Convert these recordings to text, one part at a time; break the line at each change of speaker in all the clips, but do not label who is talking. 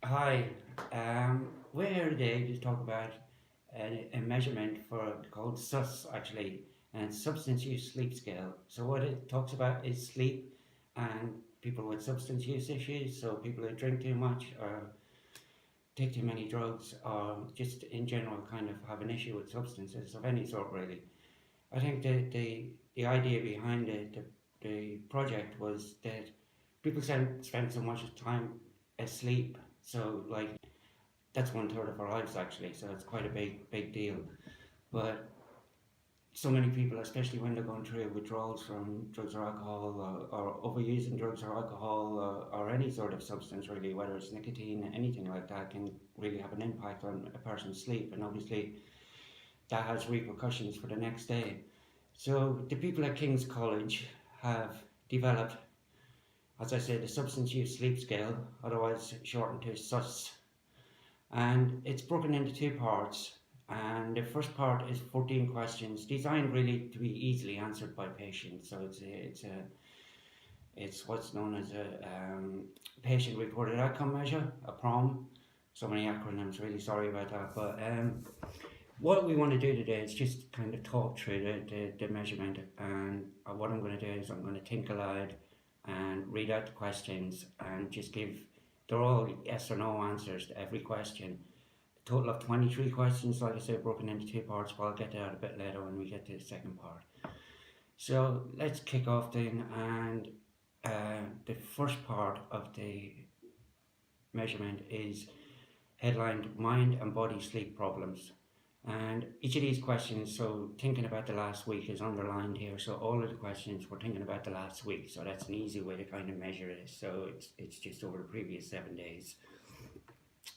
Hi, we're here today to talk about a measurement for called SUS actually, and Substance Use Sleep Scale. So what it talks about is sleep and people with substance use issues, so people who drink too much or take too many drugs or just in general kind of have an issue with substances of any sort really. I think the idea behind the project was that people spend so much time asleep, so like that's one third of our lives actually, so it's quite a big deal. But so many people, especially when they're going through withdrawals from drugs or alcohol, or overusing drugs or alcohol, or any sort of substance really, whether it's nicotine, anything like that, can really have an impact on a person's sleep, and obviously that has repercussions for the next day. So the people at King's College have developed, as I said, the Substance Use Sleep Scale, otherwise shortened to SUS, and it's broken into two parts. And the first part is 14 questions designed really to be easily answered by patients. So it's what's known as a patient reported outcome measure, a PROM. So many acronyms, really sorry about that. But what we want to do today is just kind of talk through the measurement. And what I'm going to do is I'm going to think aloud and read out the questions and just give, they're all yes or no answers to every question. A total of 23 questions, like I said, broken into two parts, but I'll get to that a bit later when we get to the second part. So let's kick off then, and the first part of the measurement is headlined Mind and Body Sleep Problems. And each of these questions, so thinking about the last week is underlined here. So all of the questions we're thinking about the last week. So that's an easy way to kind of measure this. So it's just over the previous 7 days.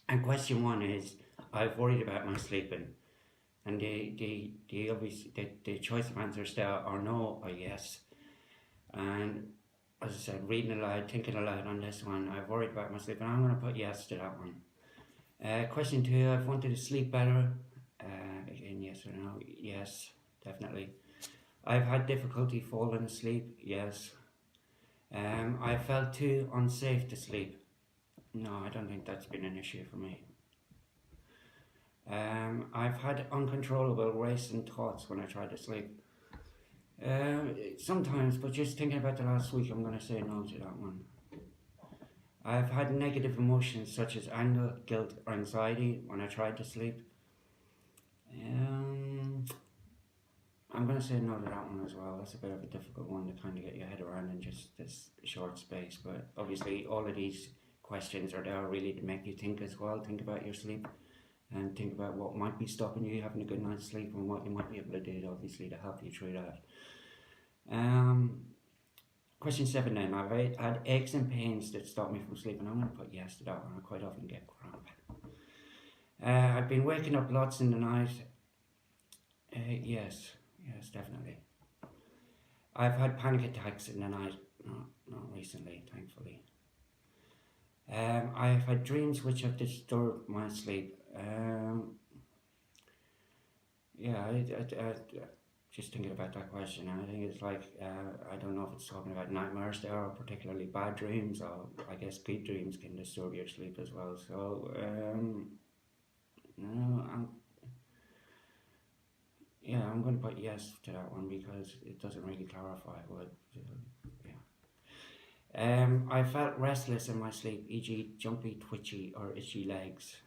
And question one is, I've worried about my sleeping. And the obvious the choice of answers there are no or yes. And as I said, reading aloud, thinking aloud on this one, I've worried about my sleeping. I'm going to put yes to that one. Question two, I've wanted to sleep better. Again, yes or no? Yes, definitely. I've had difficulty falling asleep. Yes. I felt too unsafe to sleep. No, I don't think that's been an issue for me. I've had uncontrollable racing thoughts when I try to sleep. Sometimes, but just thinking about the last week, I'm going to say no to that one. I've had negative emotions such as anger, guilt, or anxiety when I tried to sleep. Um, I'm going to say no to that one as well. That's a bit of a difficult one to kind of get your head around in just this short space. But obviously, all of these questions are there really to make you think as well. Think about your sleep and think about what might be stopping you having a good night's sleep and what you might be able to do, obviously, to help you through that. Question seven then. I've had aches and pains that stop me from sleeping. I'm going to put yes to that one. I quite often get cramp. I've been waking up lots in the night. Yes, definitely. I've had panic attacks in the night. Not recently, thankfully. I've had dreams which have disturbed my sleep. Yeah, just thinking about that question, I think it's like, I don't know if it's talking about nightmares there or particularly bad dreams, or I guess good dreams can disturb your sleep as well. So, no, I'm going to put yes to that one because it doesn't really clarify what, yeah. I felt restless in my sleep, e.g., jumpy, twitchy, or itchy legs.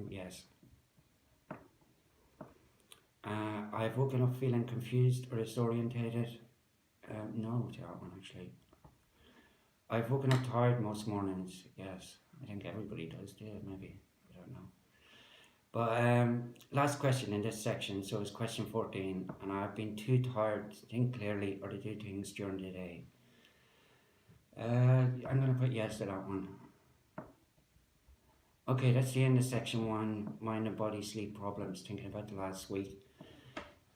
Yes. I've woken up feeling confused or disorientated. No to that one actually. I've woken up tired most mornings. Yes, I think everybody does too. Maybe, I don't know. But last question in this section. So it's question 14, and I've been too tired to think clearly or to do things during the day. I'm gonna put yes to that one. Okay, that's the end of section one. Mind and body sleep problems. Thinking about the last week.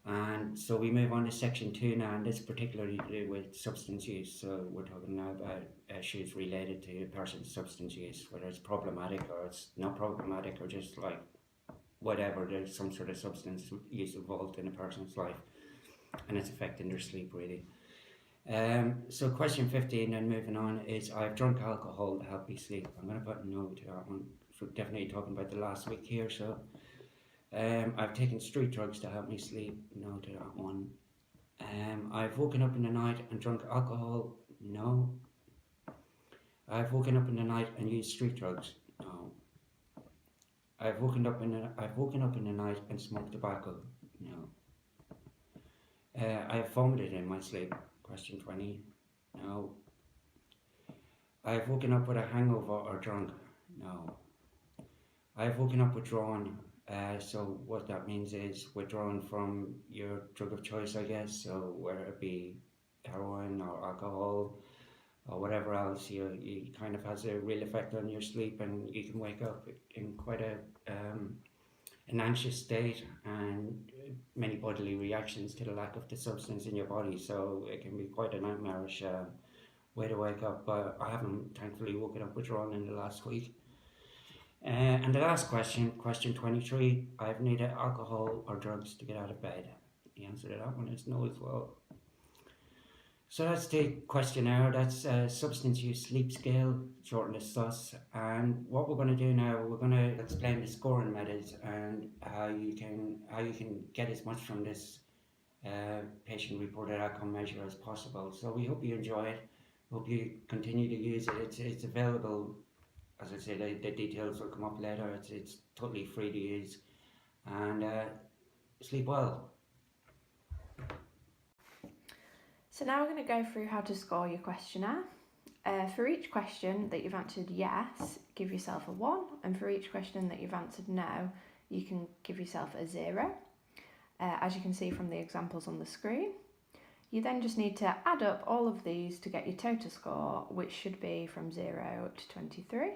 And so we move on to section two now, and this particularly to do with substance use. So we're talking now about issues related to a person's substance use, whether it's problematic or it's not problematic, or just like whatever, there's some sort of substance use involved in a person's life and it's affecting their sleep really. So question 15, and moving on, is I've drunk alcohol to help me sleep. I'm going to put no to that one. So definitely talking about the last week here. So I've taken street drugs to help me sleep. No to that one. I've woken up in the night and drunk alcohol. No. I've woken up in the night and used street drugs. No. I've woken up in the night and smoked tobacco. No. I've vomited in my sleep. Question 20. No. I've woken up with a hangover or drunk. No. I've woken up withdrawn. So what that means is withdrawn from your drug of choice, I guess. So whether it be heroin or alcohol or whatever else, you kind of has a real effect on your sleep, and you can wake up in quite an anxious state and many bodily reactions to the lack of the substance in your body. So it can be quite a nightmarish way to wake up. But I haven't thankfully woken up withdrawn in the last week. And the last question, question 23, I've needed alcohol or drugs to get out of bed. The answer to that one is no as well. So that's the questionnaire. That's substance use sleep scale, shortened as SUS. And what we're going to do now, we're going to explain the scoring methods and how you can get as much from this patient reported outcome measure as possible. So we hope you enjoy it. Hope you continue to use it. It's available. As I say, the details will come up later. It's totally free to use, and sleep well.
So now we're going to go through how to score your questionnaire. For each question that you've answered yes, give yourself a 1, and for each question that you've answered no, you can give yourself a 0, as you can see from the examples on the screen. You then just need to add up all of these to get your total score, which should be from 0 to 23.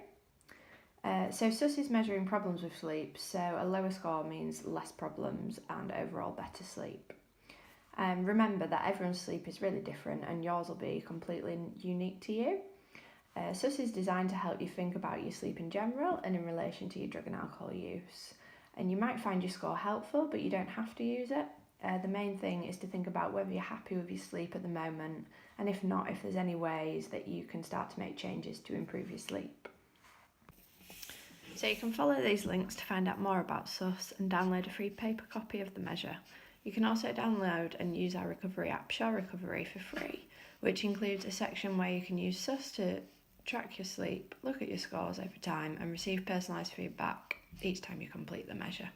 So SUS is measuring problems with sleep, so a lower score means less problems and overall better sleep. Remember that everyone's sleep is really different and yours will be completely unique to you. SUS is designed to help you think about your sleep in general and in relation to your drug and alcohol use. And you might find your score helpful, but you don't have to use it. The main thing is to think about whether you're happy with your sleep at the moment, and if not, if there's any ways that you can start to make changes to improve your sleep. So you can follow these links to find out more about SUS and download a free paper copy of the measure. You can also download and use our recovery app, Shore Recovery, for free, which includes a section where you can use SUS to track your sleep, look at your scores over time, and receive personalised feedback each time you complete the measure.